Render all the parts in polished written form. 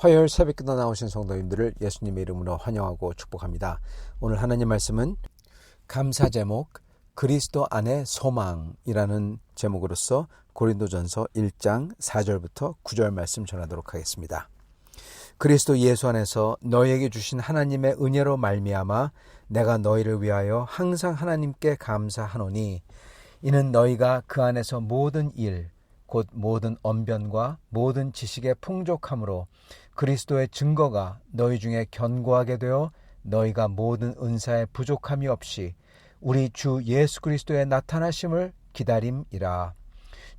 화요일 새벽기도 나오신 성도님들을 예수님의 이름으로 환영하고 축복합니다. 오늘 하나님 말씀은 감사 제목 그리스도 안에 소망이라는 제목으로서 고린도전서 1장 4절부터 9절 말씀 전하도록 하겠습니다. 그리스도 예수 안에서 너희에게 주신 하나님의 은혜로 말미암아 내가 너희를 위하여 항상 하나님께 감사하노니 이는 너희가 그 안에서 모든 일 곧 모든 언변과 모든 지식의 풍족함으로 그리스도의 증거가 너희 중에 견고하게 되어 너희가 모든 은사의 부족함이 없이 우리 주 예수 그리스도의 나타나심을 기다림이라.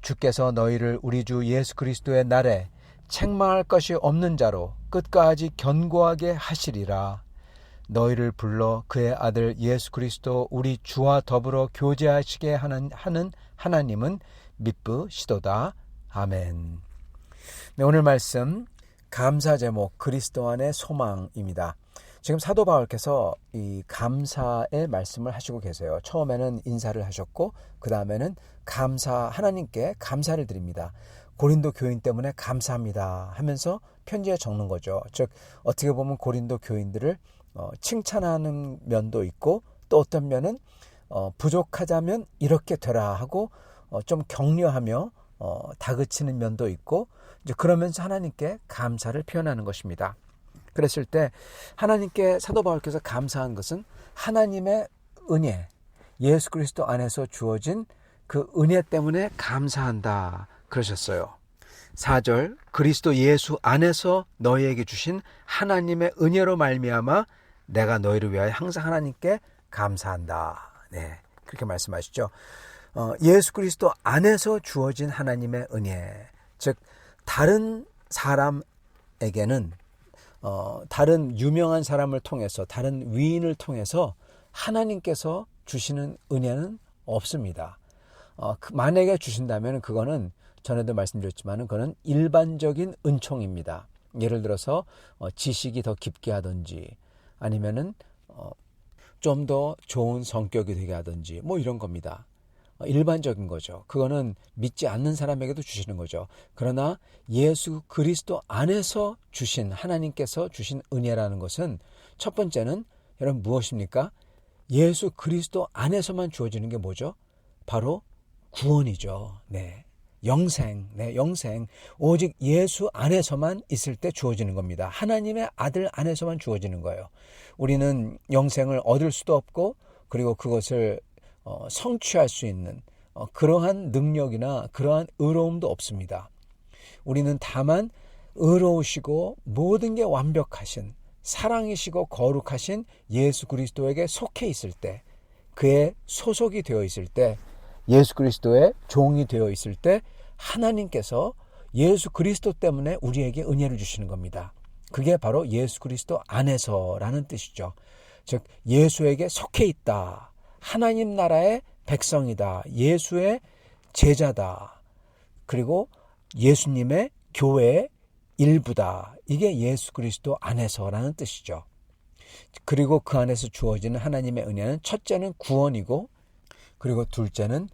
주께서 너희를 우리 주 예수 그리스도의 날에 책망할 것이 없는 자로 끝까지 견고하게 하시리라. 너희를 불러 그의 아들 예수 그리스도 우리 주와 더불어 교제하시게 하는 하나님은 미쁘시도다. 아멘. 네, 오늘 말씀 감사 제목 그리스도 안의 소망입니다. 지금 사도 바울께서 이 감사의 말씀을 하시고 계세요. 처음에는 인사를 하셨고 그 다음에는 하나님께 감사를 드립니다. 고린도 교인 때문에 감사합니다 하면서 편지에 적는 거죠. 즉 어떻게 보면 고린도 교인들을 칭찬하는 면도 있고 또 어떤 면은 부족하자면 이렇게 되라 하고 좀 격려하며 다그치는 면도 있고 이제 그러면서 하나님께 감사를 표현하는 것입니다. 그랬을 때 하나님께 사도 바울께서 감사한 것은 하나님의 은혜, 예수 그리스도 안에서 주어진 그 은혜 때문에 감사한다 그러셨어요. 4절 그리스도 예수 안에서 너희에게 주신 하나님의 은혜로 말미암아 내가 너희를 위하여 항상 하나님께 감사한다. 네, 그렇게 말씀하시죠. 예수 그리스도 안에서 주어진 하나님의 은혜, 즉 다른 사람에게는 다른 유명한 사람을 통해서 다른 위인을 통해서 하나님께서 주시는 은혜는 없습니다. 만약에 주신다면 그거는 전에도 말씀드렸지만 그거는 일반적인 은총입니다. 예를 들어서 지식이 더 깊게 하든지 아니면은 좀 더 좋은 성격이 되게 하든지 뭐 이런 겁니다. 일반적인 거죠. 그거는 믿지 않는 사람에게도 주시는 거죠. 그러나 예수 그리스도 안에서 주신 하나님께서 주신 은혜라는 것은 첫 번째는 여러분 무엇입니까? 예수 그리스도 안에서만 주어지는 게 뭐죠? 바로 구원이죠. 네. 영생. 오직 예수 안에서만 있을 때 주어지는 겁니다. 하나님의 아들 안에서만 주어지는 거예요. 우리는 영생을 얻을 수도 없고 그리고 그것을 성취할 수 있는 그러한 능력이나 그러한 의로움도 없습니다. 우리는 다만 의로우시고 모든 게 완벽하신 사랑이시고 거룩하신 예수 그리스도에게 속해 있을 때, 그의 소속이 되어 있을 때, 예수 그리스도의 종이 되어 있을 때 하나님께서 예수 그리스도 때문에 우리에게 은혜를 주시는 겁니다. 그게 바로 예수 그리스도 안에서라는 뜻이죠. 즉 예수에게 속해 있다. 하나님 나라의 백성이다. 예수의 제자다. 그리고 예수님의 교회의 일부다. 이게 예수 그리스도 안에서라는 뜻이죠. 그리고 그 안에서 주어지는 하나님의 은혜는 첫째는 구원이고 그리고 둘째는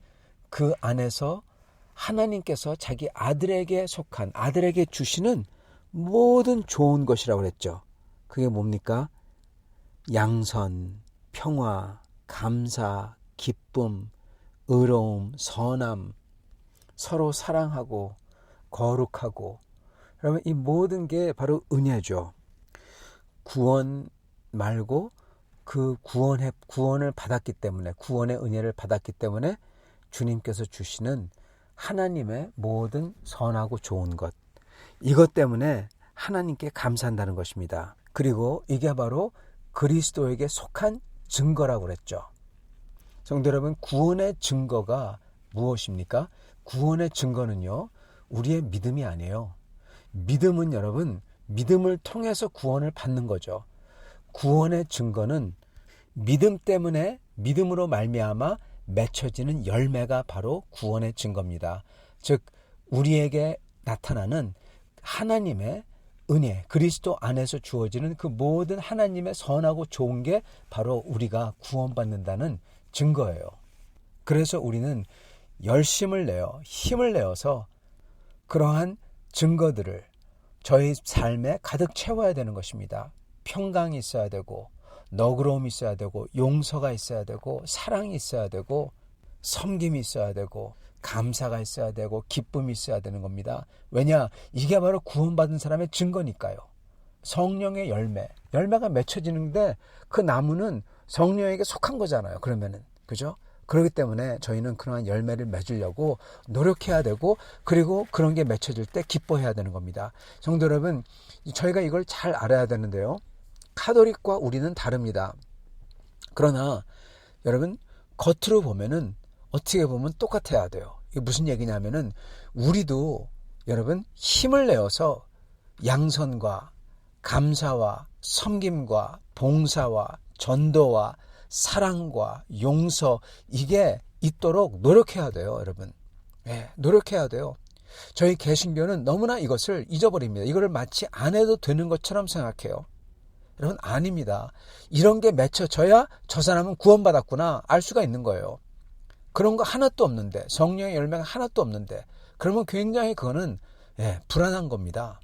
그 안에서 하나님께서 자기 아들에게 속한 아들에게 주시는 모든 좋은 것이라고 그랬죠. 그게 뭡니까? 양선, 평화, 감사, 기쁨, 의로움, 선함, 서로 사랑하고 거룩하고. 그러면 이 모든 게 바로 은혜죠. 구원 말고 그 구원을 받았기 때문에 구원의 은혜를 받았기 때문에 주님께서 주시는 하나님의 모든 선하고 좋은 것, 이것 때문에 하나님께 감사한다는 것입니다. 그리고 이게 바로 그리스도에게 속한 증거라고 그랬죠. 성도 여러분, 구원의 증거가 무엇입니까? 구원의 증거는요, 우리의 믿음이 아니에요. 믿음은 여러분, 믿음을 통해서 구원을 받는 거죠. 구원의 증거는 믿음 때문에 믿음으로 말미암아 맺혀지는 열매가 바로 구원의 증거입니다. 즉 우리에게 나타나는 하나님의 은혜, 그리스도 안에서 주어지는 그 모든 하나님의 선하고 좋은 게 바로 우리가 구원받는다는 증거예요. 그래서 우리는 열심을 내어 힘을 내어서 그러한 증거들을 저희 삶에 가득 채워야 되는 것입니다. 평강이 있어야 되고 너그러움이 있어야 되고 용서가 있어야 되고 사랑이 있어야 되고 섬김이 있어야 되고 감사가 있어야 되고 기쁨이 있어야 되는 겁니다. 왜냐? 이게 바로 구원받은 사람의 증거니까요. 성령의 열매가 맺혀지는데 그 나무는 성령에게 속한 거잖아요. 그러면은, 그죠? 그렇기 때문에 저희는 그러한 열매를 맺으려고 노력해야 되고, 그리고 그런 게 맺혀질 때 기뻐해야 되는 겁니다. 성도 여러분, 저희가 이걸 잘 알아야 되는데요. 카톨릭과 우리는 다릅니다. 그러나 여러분, 겉으로 보면은 어떻게 보면 똑같아야 돼요. 이게 무슨 얘기냐면은, 우리도 여러분 힘을 내어서 양선과 감사와 섬김과 봉사와 전도와 사랑과 용서, 이게 있도록 노력해야 돼요, 여러분. 예, 노력해야 돼요. 저희 개신교는 너무나 이것을 잊어버립니다. 이거를 마치 안 해도 되는 것처럼 생각해요. 여러분, 아닙니다. 이런 게 맺혀져야 저 사람은 구원받았구나 알 수가 있는 거예요. 그런 거 하나도 없는데, 성령의 열매가 하나도 없는데, 그러면 굉장히 그거는 불안한 겁니다.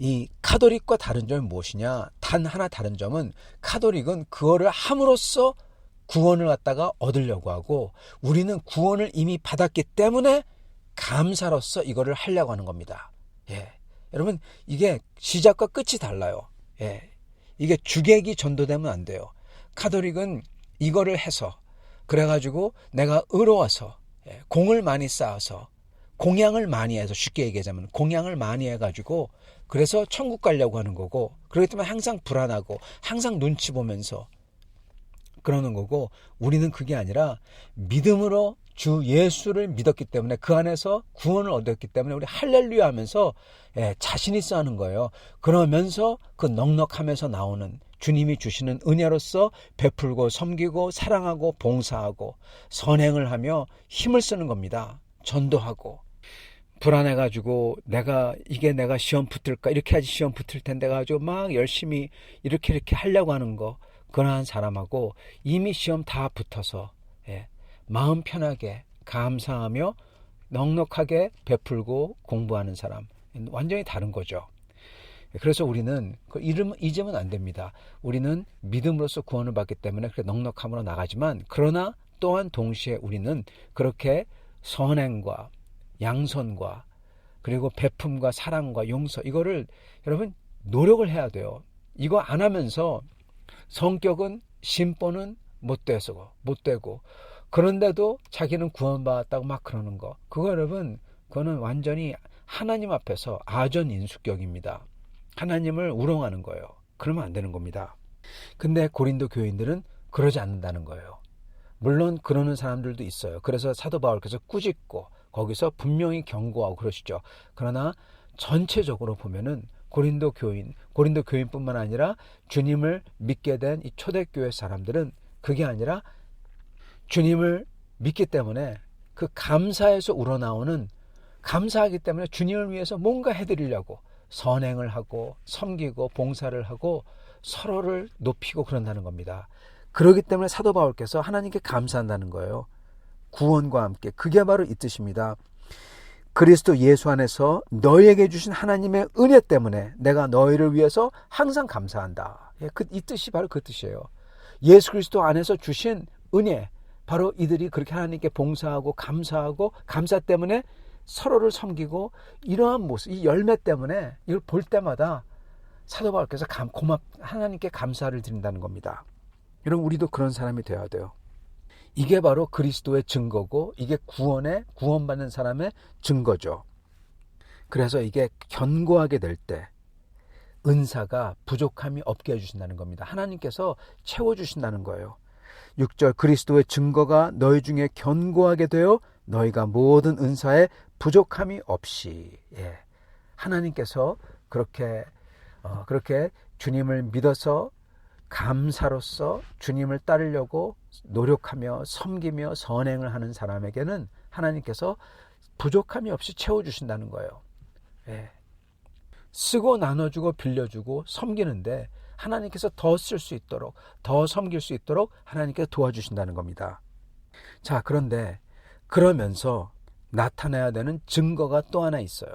이 카톨릭과 다른 점이 무엇이냐? 단 하나 다른 점은, 카톨릭은 그거를 함으로써 구원을 갖다가 얻으려고 하고, 우리는 구원을 이미 받았기 때문에 감사로서 이거를 하려고 하는 겁니다. 예. 여러분, 이게 시작과 끝이 달라요. 예. 이게 주객이 전도되면 안 돼요. 카톨릭은 이거를 해서, 그래가지고 내가 의로워서, 공을 많이 쌓아서, 공양을 많이 해서, 쉽게 얘기하자면 공양을 많이 해가지고, 그래서 천국 가려고 하는 거고, 그렇기 때문에 항상 불안하고 항상 눈치 보면서 그러는 거고, 우리는 그게 아니라 믿음으로 주 예수를 믿었기 때문에, 그 안에서 구원을 얻었기 때문에 우리 할렐루야 하면서 자신 있어 하는 거예요. 그러면서 그 넉넉함에서 나오는 주님이 주시는 은혜로서 베풀고 섬기고 사랑하고 봉사하고 선행을 하며 힘을 쓰는 겁니다. 전도하고. 불안해가지고 내가 시험 붙을까, 이렇게 하지 시험 붙을 텐데 가지고 막 열심히 이렇게 하려고 하는 거, 그러한 사람하고 이미 시험 다 붙어서 마음 편하게 감사하며 넉넉하게 베풀고 공부하는 사람, 완전히 다른 거죠. 그래서 우리는 그 이름 잊으면 안 됩니다. 우리는 믿음으로써 구원을 받기 때문에 그렇게 넉넉함으로 나가지만, 그러나 또한 동시에 우리는 그렇게 선행과 양선과 그리고 베품과 사랑과 용서, 이거를 여러분 노력을 해야 돼요. 이거 안 하면서 성격은 심보는 못 되고 그런데도 자기는 구원받았다고 막 그러는 거, 그거 여러분, 그거는 완전히 하나님 앞에서 아전인수격입니다. 하나님을 우롱하는 거예요. 그러면 안 되는 겁니다. 근데 고린도 교인들은 그러지 않는다는 거예요. 물론 그러는 사람들도 있어요. 그래서 사도 바울께서 꾸짖고 거기서 분명히 경고하고 그러시죠. 그러나 전체적으로 보면은 고린도 교인뿐만 아니라 주님을 믿게 된 이 초대교회 사람들은 그게 아니라 주님을 믿기 때문에 그 감사에서 우러나오는, 감사하기 때문에 주님을 위해서 뭔가 해드리려고 선행을 하고 섬기고 봉사를 하고 서로를 높이고 그런다는 겁니다. 그렇기 때문에 사도 바울께서 하나님께 감사한다는 거예요. 구원과 함께. 그게 바로 이 뜻입니다. 그리스도 예수 안에서 너희에게 주신 하나님의 은혜 때문에 내가 너희를 위해서 항상 감사한다. 이 뜻이 바로 그 뜻이에요. 예수 그리스도 안에서 주신 은혜, 바로 이들이 그렇게 하나님께 봉사하고 감사하고 감사 때문에 서로를 섬기고, 이러한 모습, 이 열매 때문에 이걸 볼 때마다 사도 바울께서 하나님께 감사를 드린다는 겁니다. 여러분, 우리도 그런 사람이 되어야 돼요. 이게 바로 그리스도의 증거고, 이게 구원받는 사람의 증거죠. 그래서 이게 견고하게 될 때 은사가 부족함이 없게 해주신다는 겁니다. 하나님께서 채워주신다는 거예요. 6절, 그리스도의 증거가 너희 중에 견고하게 되어 너희가 모든 은사에 부족함이 없이. 하나님께서 그렇게 주님을 믿어서 감사로서 주님을 따르려고 노력하며 섬기며 선행을 하는 사람에게는 하나님께서 부족함이 없이 채워주신다는 거예요. 쓰고 나눠주고 빌려주고 섬기는데 하나님께서 더 쓸 수 있도록, 더 섬길 수 있도록 하나님께서 도와주신다는 겁니다. 자, 그런데 그러면서 나타나야 되는 증거가 또 하나 있어요.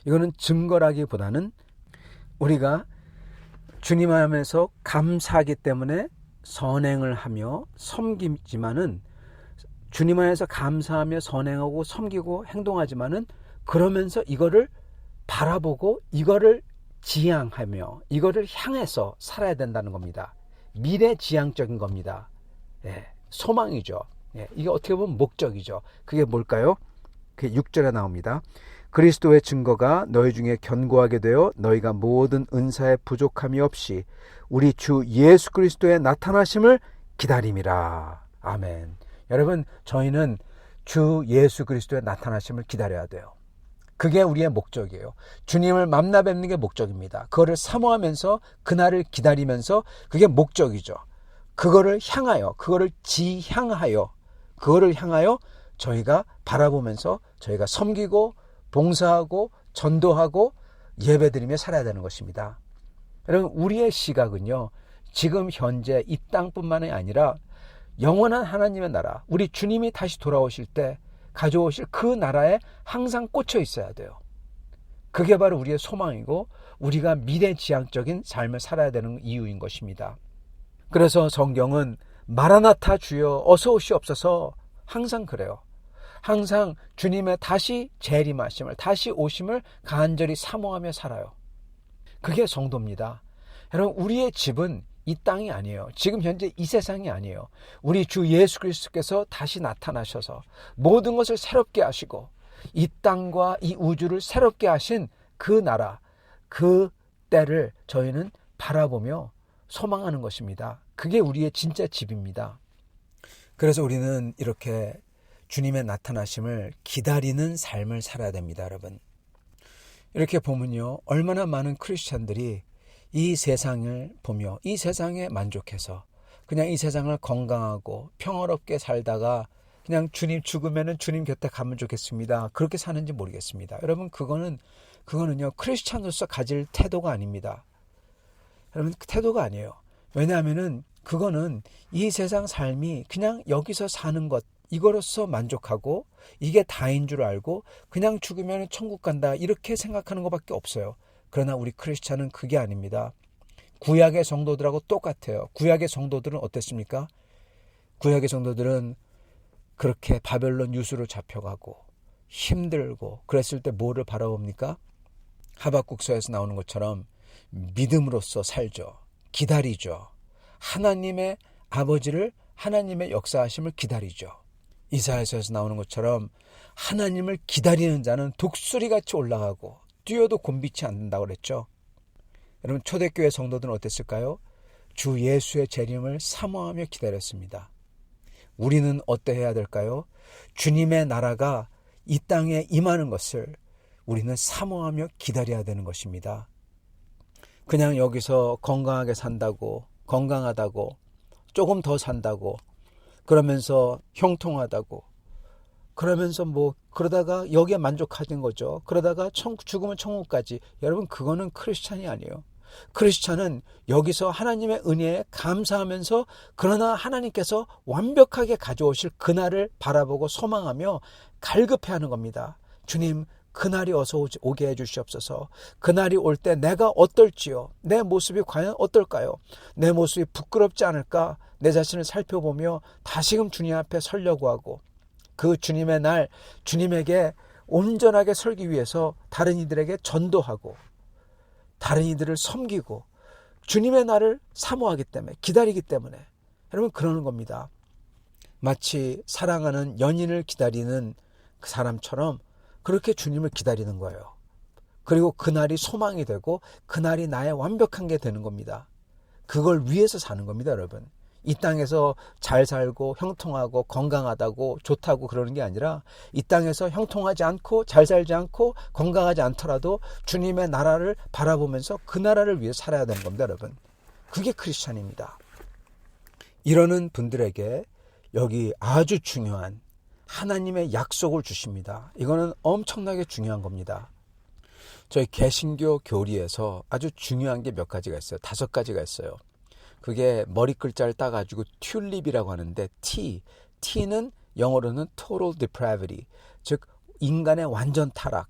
이거는 증거라기보다는 우리가 주님 안에서 감사하기 때문에 선행을 하며 섬기지만은, 주님 안에서 감사하며 선행하고 섬기고 행동하지만은 그러면서 이거를 바라보고 이거를 지향하며 이거를 향해서 살아야 된다는 겁니다. 미래지향적인 겁니다. 예, 소망이죠. 예, 이게 어떻게 보면 목적이죠. 그게 뭘까요? 그게 6절에 나옵니다. 그리스도의 증거가 너희 중에 견고하게 되어 너희가 모든 은사에 부족함이 없이 우리 주 예수 그리스도의 나타나심을 기다림이라. 아멘. 여러분, 저희는 주 예수 그리스도의 나타나심을 기다려야 돼요. 그게 우리의 목적이에요. 주님을 만나 뵙는 게 목적입니다. 그거를 사모하면서 그날을 기다리면서 그게 목적이죠. 그거를 향하여, 그거를 지향하여, 그거를 향하여 저희가 바라보면서 저희가 섬기고 봉사하고 전도하고 예배드리며 살아야 되는 것입니다. 여러분, 우리의 시각은요, 지금 현재 이 땅뿐만이 아니라 영원한 하나님의 나라, 우리 주님이 다시 돌아오실 때 가져오실 그 나라에 항상 꽂혀 있어야 돼요. 그게 바로 우리의 소망이고 우리가 미래지향적인 삶을 살아야 되는 이유인 것입니다. 그래서 성경은 마라나타 주여 어서 오시옵소서 항상 그래요. 항상 주님의 다시 재림하심을, 다시 오심을 간절히 사모하며 살아요. 그게 성도입니다. 여러분, 우리의 집은 이 땅이 아니에요. 지금 현재 이 세상이 아니에요. 우리 주 예수 그리스도께서 다시 나타나셔서 모든 것을 새롭게 하시고 이 땅과 이 우주를 새롭게 하신 그 나라, 그 때를 저희는 바라보며 소망하는 것입니다. 그게 우리의 진짜 집입니다. 그래서 우리는 이렇게 주님의 나타나심을 기다리는 삶을 살아야 됩니다, 여러분. 이렇게 보면요, 얼마나 많은 크리스찬들이 이 세상을 보며 이 세상에 만족해서 그냥 이 세상을 건강하고 평화롭게 살다가 그냥 주님 죽으면은 주님 곁에 가면 좋겠습니다. 그렇게 사는지 모르겠습니다. 여러분, 그거는요, 크리스찬으로서 가질 태도가 아닙니다. 여러분, 그 태도가 아니에요. 왜냐하면은 그거는 이 세상 삶이 그냥 여기서 사는 것, 이거로서 만족하고 이게 다인 줄 알고 그냥 죽으면 천국 간다, 이렇게 생각하는 것밖에 없어요. 그러나 우리 크리스찬은 그게 아닙니다. 구약의 성도들하고 똑같아요. 구약의 성도들은 어땠습니까? 구약의 성도들은 그렇게 바벨론 유수로 잡혀가고 힘들고 그랬을 때 뭐를 바라봅니까? 하박국서에서 나오는 것처럼 믿음으로써 살죠. 기다리죠. 하나님의 아버지를, 하나님의 역사하심을 기다리죠. 이사야서에서 나오는 것처럼 하나님을 기다리는 자는 독수리같이 올라가고 뛰어도 곤비치 않는다고 그랬죠. 여러분, 초대교회 성도들은 어땠을까요? 주 예수의 재림을 사모하며 기다렸습니다. 우리는 어떠해야 될까요? 주님의 나라가 이 땅에 임하는 것을 우리는 사모하며 기다려야 되는 것입니다. 그냥 여기서 건강하게 산다고, 건강하다고, 조금 더 산다고, 그러면서 형통하다고, 그러면서 그러다가 여기에 만족하는 거죠. 그러다가 죽으면 천국까지. 여러분, 그거는 크리스찬이 아니에요. 크리스찬은 여기서 하나님의 은혜에 감사하면서 그러나 하나님께서 완벽하게 가져오실 그날을 바라보고 소망하며 갈급해하는 겁니다. 주님, 그날이 어서 오게 해주시옵소서. 그날이 올 때 내가 어떨지요? 내 모습이 과연 어떨까요? 내 모습이 부끄럽지 않을까? 내 자신을 살펴보며 다시금 주님 앞에 서려고 하고, 그 주님의 날, 주님에게 온전하게 설기 위해서 다른 이들에게 전도하고 다른 이들을 섬기고 주님의 날을 사모하기 때문에, 기다리기 때문에, 여러분, 그러는 겁니다. 마치 사랑하는 연인을 기다리는 그 사람처럼 그렇게 주님을 기다리는 거예요. 그리고 그날이 소망이 되고 그날이 나의 완벽한 게 되는 겁니다. 그걸 위해서 사는 겁니다, 여러분. 이 땅에서 잘 살고 형통하고 건강하다고 좋다고 그러는 게 아니라 이 땅에서 형통하지 않고 잘 살지 않고 건강하지 않더라도 주님의 나라를 바라보면서 그 나라를 위해 살아야 되는 겁니다, 여러분. 그게 크리스찬입니다. 이러는 분들에게 여기 아주 중요한 하나님의 약속을 주십니다. 이거는 엄청나게 중요한 겁니다. 저희 개신교 교리에서 아주 중요한 게 몇 가지가 있어요. 5가지가 있어요. 그게 머리 글자를 따가지고 튤립이라고 하는데 T는 영어로는 total depravity, 즉 인간의 완전 타락.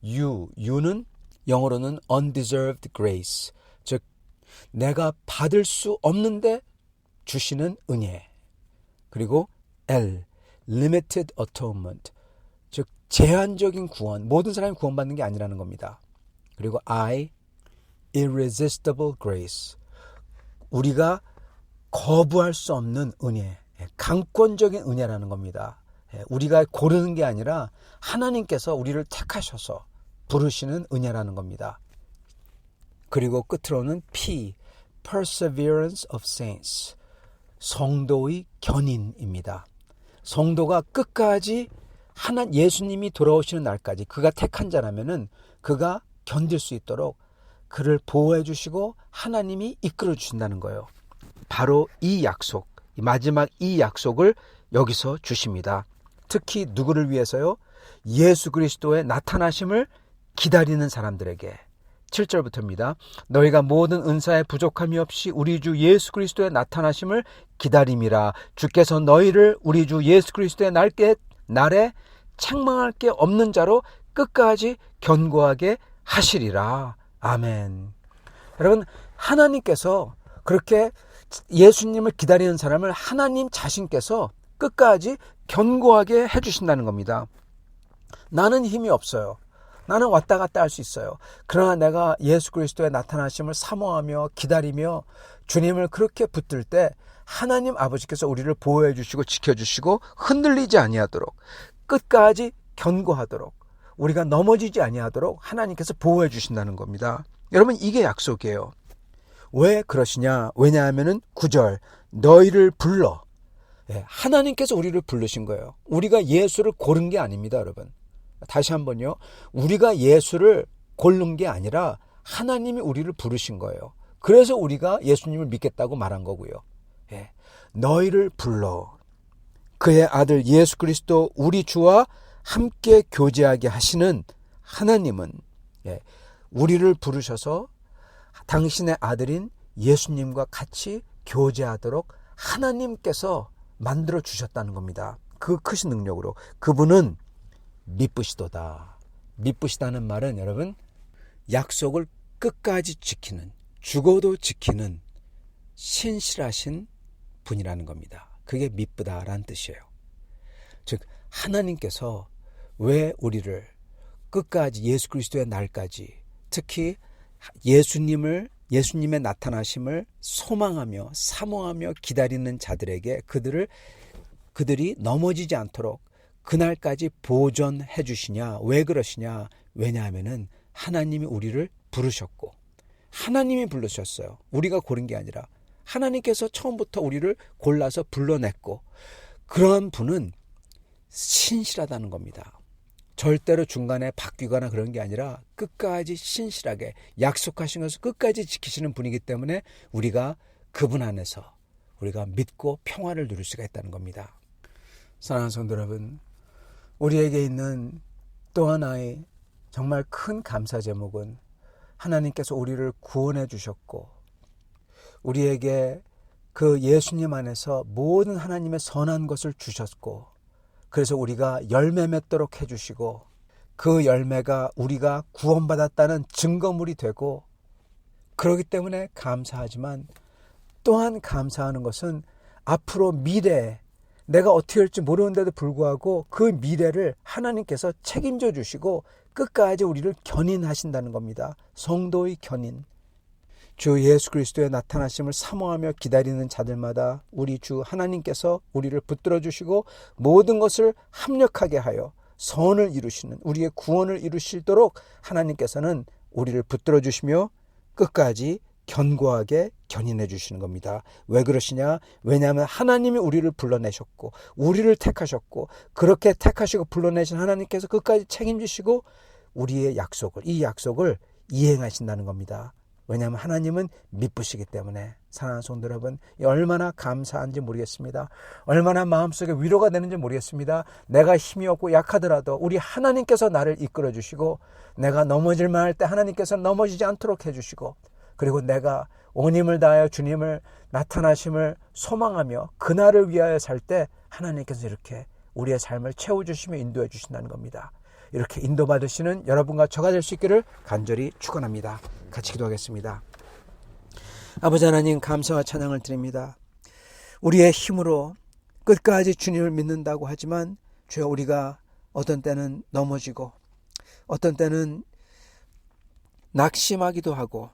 U는 영어로는 undeserved grace, 즉 내가 받을 수 없는데 주시는 은혜. 그리고 L, limited atonement, 즉 제한적인 구원, 모든 사람이 구원받는 게 아니라는 겁니다. 그리고 I, irresistible grace, 우리가 거부할 수 없는 은혜, 강권적인 은혜라는 겁니다. 우리가 고르는 게 아니라 하나님께서 우리를 택하셔서 부르시는 은혜라는 겁니다. 그리고 끝으로는 P, perseverance of saints, 성도의 견인입니다. 성도가 끝까지 예수님이 돌아오시는 날까지 그가 택한 자라면은 그가 견딜 수 있도록 그를 보호해 주시고 하나님이 이끌어 주신다는 거예요. 바로 이 약속, 마지막 이 약속을 여기서 주십니다. 특히 누구를 위해서요? 예수 그리스도의 나타나심을 기다리는 사람들에게. 7절부터입니다. 너희가 모든 은사에 부족함이 없이 우리 주 예수 그리스도의 나타나심을 기다림이라. 주께서 너희를 우리 주 예수 그리스도의 날에 책망할 게 없는 자로 끝까지 견고하게 하시리라. 아멘. 여러분, 하나님께서 그렇게 예수님을 기다리는 사람을 하나님 자신께서 끝까지 견고하게 해주신다는 겁니다. 나는 힘이 없어요. 나는 왔다 갔다 할 수 있어요. 그러나 내가 예수 그리스도의 나타나심을 사모하며 기다리며 주님을 그렇게 붙들 때 하나님 아버지께서 우리를 보호해 주시고 지켜주시고 흔들리지 아니하도록 끝까지 견고하도록 우리가 넘어지지 아니하도록 하나님께서 보호해 주신다는 겁니다. 여러분, 이게 약속이에요. 왜 그러시냐? 왜냐하면은 9절 너희를 불러. 하나님께서 우리를 부르신 거예요. 우리가 예수를 고른 게 아닙니다, 여러분. 다시 한번요. 우리가 예수를 고른 게 아니라 하나님이 우리를 부르신 거예요. 그래서 우리가 예수님을 믿겠다고 말한 거고요. 너희를 불러 그의 아들 예수 그리스도 우리 주와 함께 교제하게 하시는 하나님은 우리를 부르셔서 당신의 아들인 예수님과 같이 교제하도록 하나님께서 만들어 주셨다는 겁니다. 그 크신 능력으로. 그분은 미쁘시도다. 미쁘시다는 말은 여러분, 약속을 끝까지 지키는, 죽어도 지키는 신실하신 분이라는 겁니다. 그게 미쁘다라는 뜻이에요. 즉 하나님께서 왜 우리를 끝까지 예수 그리스도의 날까지, 특히 예수님의 나타나심을 소망하며 사모하며 기다리는 자들에게 그들이 넘어지지 않도록 그날까지 보존해 주시냐? 왜 그러시냐? 왜냐하면은 하나님이 우리를 부르셨고 하나님이 부르셨어요. 우리가 고른 게 아니라 하나님께서 처음부터 우리를 골라서 불러냈고 그러한 분은 신실하다는 겁니다. 절대로 중간에 바뀌거나 그런 게 아니라 끝까지 신실하게 약속하신 것을 끝까지 지키시는 분이기 때문에 우리가 그분 안에서 우리가 믿고 평화를 누릴 수가 있다는 겁니다. 사랑하는 성도 여러분, 우리에게 있는 또 하나의 정말 큰 감사 제목은 하나님께서 우리를 구원해 주셨고 우리에게 그 예수님 안에서 모든 하나님의 선한 것을 주셨고 그래서 우리가 열매 맺도록 해주시고 그 열매가 우리가 구원받았다는 증거물이 되고 그렇기 때문에 감사하지만 또한 감사하는 것은 앞으로 미래에 내가 어떻게 할지 모르는데도 불구하고 그 미래를 하나님께서 책임져 주시고 끝까지 우리를 견인하신다는 겁니다. 성도의 견인. 주 예수 그리스도의 나타나심을 사모하며 기다리는 자들마다 우리 주 하나님께서 우리를 붙들어 주시고 모든 것을 합력하게 하여 선을 이루시는 우리의 구원을 이루시도록 하나님께서는 우리를 붙들어 주시며 끝까지 견고하게 견인해 주시는 겁니다. 왜 그러시냐? 왜냐하면 하나님이 우리를 불러내셨고 우리를 택하셨고 그렇게 택하시고 불러내신 하나님께서 끝까지 책임지시고 우리의 이 약속을 이행하신다는 겁니다. 왜냐하면 하나님은 미쁘시기 때문에. 사랑하는 성도 여러분, 얼마나 감사한지 모르겠습니다. 얼마나 마음속에 위로가 되는지 모르겠습니다. 내가 힘이 없고 약하더라도 우리 하나님께서 나를 이끌어 주시고 내가 넘어질 만할 때 하나님께서 넘어지지 않도록 해주시고 그리고 내가 온 힘을 다하여 주님을 나타나심을 소망하며 그날을 위하여 살 때 하나님께서 이렇게 우리의 삶을 채워주시며 인도해 주신다는 겁니다. 이렇게 인도받으시는 여러분과 저가 될 수 있기를 간절히 축원합니다. 같이 기도하겠습니다. 아버지 하나님, 감사와 찬양을 드립니다. 우리의 힘으로 끝까지 주님을 믿는다고 하지만 주여, 우리가 어떤 때는 넘어지고 어떤 때는 낙심하기도 하고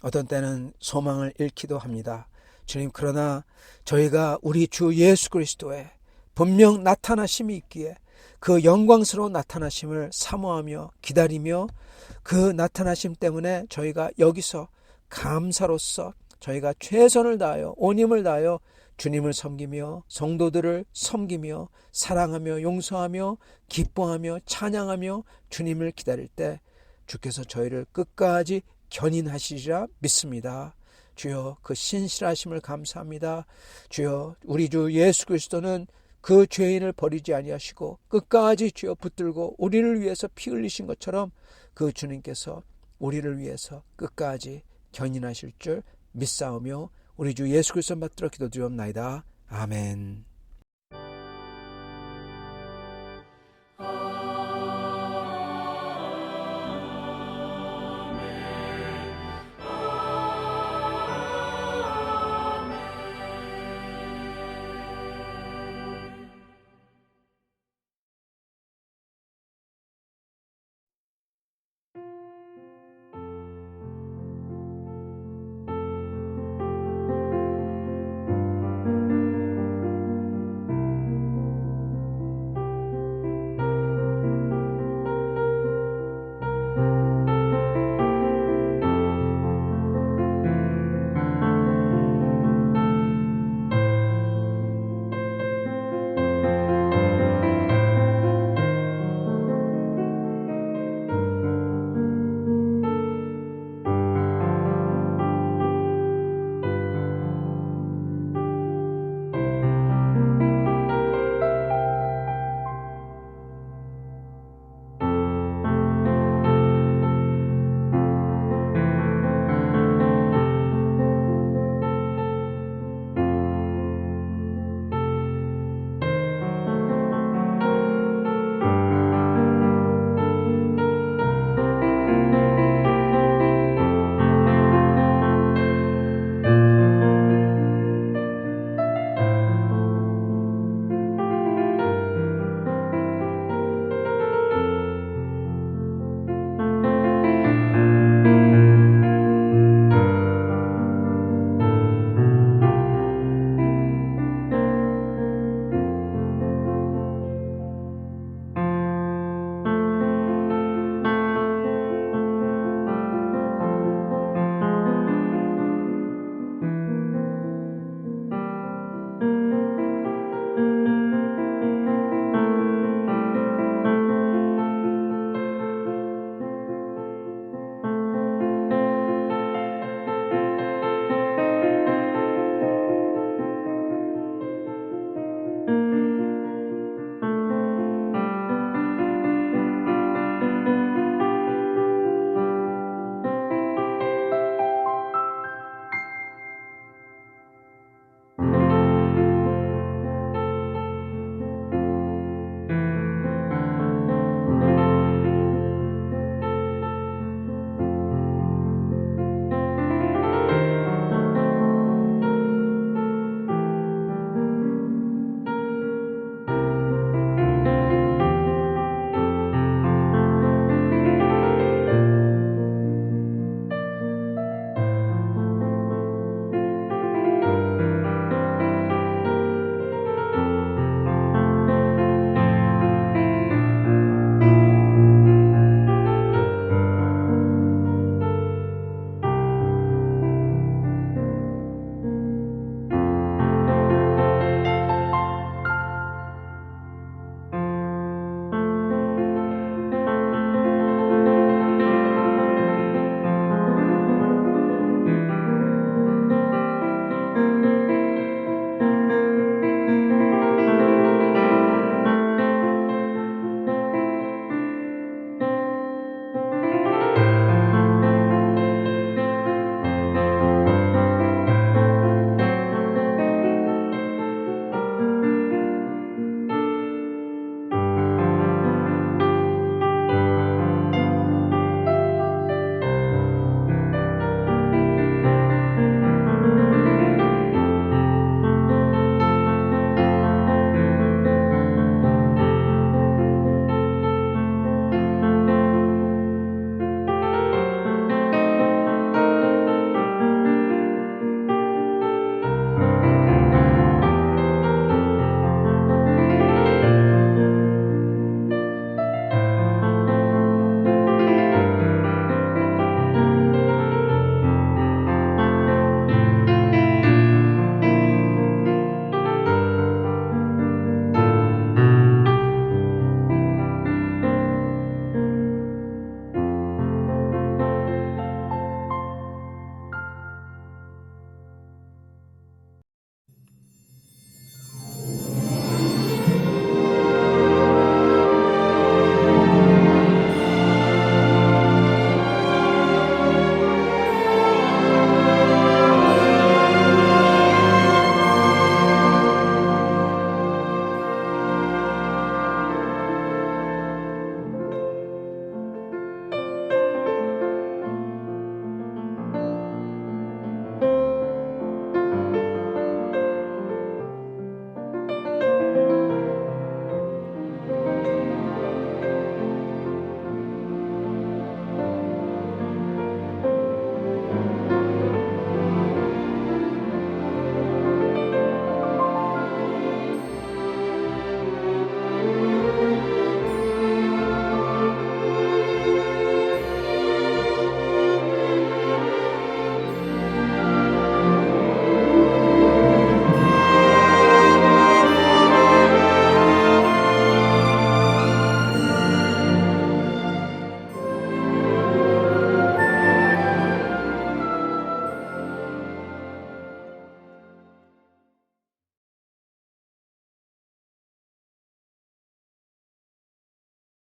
어떤 때는 소망을 잃기도 합니다. 주님, 그러나 저희가 우리 주 예수 그리스도의 분명 나타나심이 있기에 그 영광스러운 나타나심을 사모하며 기다리며 그 나타나심 때문에 저희가 여기서 감사로서 저희가 최선을 다하여 온 힘을 다하여 주님을 섬기며 성도들을 섬기며 사랑하며 용서하며 기뻐하며 찬양하며 주님을 기다릴 때 주께서 저희를 끝까지 견인하시리라 믿습니다. 주여, 그 신실하심을 감사합니다. 주여, 우리 주 예수 그리스도는 그 죄인을 버리지 아니하시고 끝까지 주여 붙들고 우리를 위해서 피 흘리신 것처럼 그 주님께서 우리를 위해서 끝까지 견인하실 줄 믿사오며 우리 주 예수 그리스도 받들어 기도드리옵나이다. 아멘.